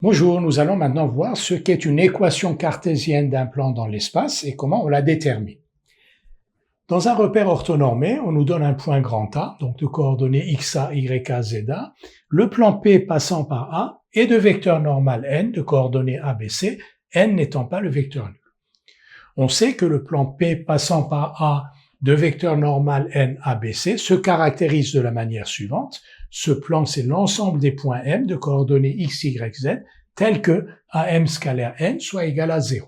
Bonjour, nous allons maintenant voir ce qu'est une équation cartésienne d'un plan dans l'espace et comment on la détermine. Dans un repère orthonormé, on nous donne un point grand A, donc de coordonnées xa, yk, za. Le plan P passant par A et de vecteur normal n de coordonnées ABC, n n'étant pas le vecteur nul. On sait que le plan P passant par A de vecteur normal n ABC se caractérise de la manière suivante. Ce plan, c'est l'ensemble des points M de coordonnées x, y, z, tels que AM scalaire n soit égal à 0.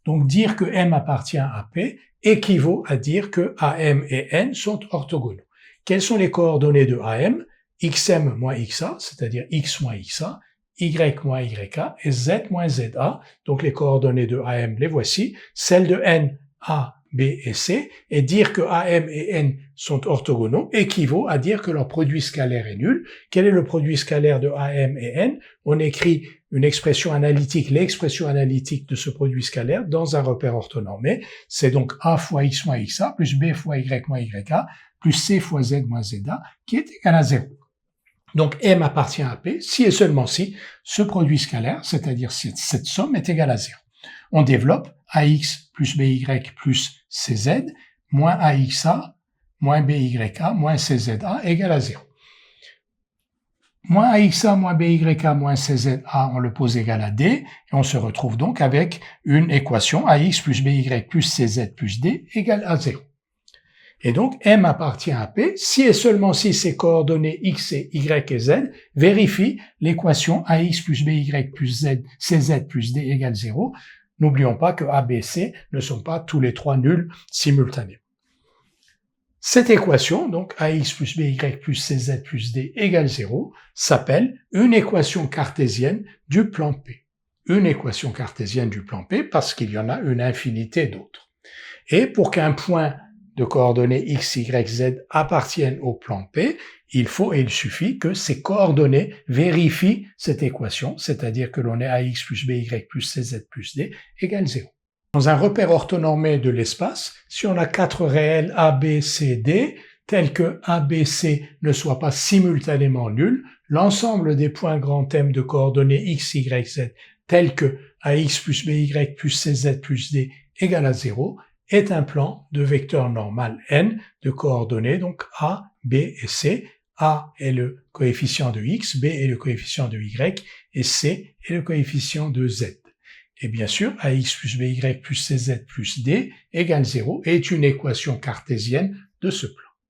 Donc dire que M appartient à P équivaut à dire que AM et n sont orthogonaux. Quelles sont les coordonnées de AM? xm moins xa, c'est-à-dire x moins xa, y moins yk et z moins za. Donc les coordonnées de AM, les voici. Celles de n, a, b et c. Et dire que AM et n sont orthogonaux équivaut à dire que leur produit scalaire est nul. Quel est le produit scalaire de AM et n? On écrit une expression analytique, l'expression analytique de ce produit scalaire dans un repère orthonormé. C'est donc a fois x moins xa plus b fois y moins yk plus c fois z moins za qui est égal à 0. Donc M appartient à P si et seulement si ce produit scalaire, c'est-à-dire si cette somme est égale à 0. On développe AX plus BY plus CZ moins AXA moins BYK moins CZA égale à 0. Moins AXA moins BYK moins CZA, on le pose égal à D, et on se retrouve donc avec une équation AX plus BY plus CZ plus D égale à 0. Et donc, M appartient à P si et seulement si ses coordonnées x et y et z vérifient l'équation ax plus by plus z, cz plus d égale 0. N'oublions pas que A, B, C ne sont pas tous les trois nuls simultanément. Cette équation, donc ax plus by plus cz plus d égale 0, s'appelle une équation cartésienne du plan P. Une équation cartésienne du plan P parce qu'il y en a une infinité d'autres. Et pour qu'un point de coordonnées x, y, z appartiennent au plan P, il faut et il suffit que ces coordonnées vérifient cette équation, c'est-à-dire que l'on ait ax plus by plus cz plus d égale 0. Dans un repère orthonormé de l'espace, si on a quatre réels a, b, c, d, tels que a, b, c ne soient pas simultanément nuls, l'ensemble des points grand M de coordonnées x, y, z, tels que ax plus by plus cz plus d égale à 0, est un plan de vecteur normal n de coordonnées donc a, b et c. A est le coefficient de x, b est le coefficient de y et c est le coefficient de z. Et bien sûr, ax plus by plus cz plus d égale 0 est une équation cartésienne de ce plan.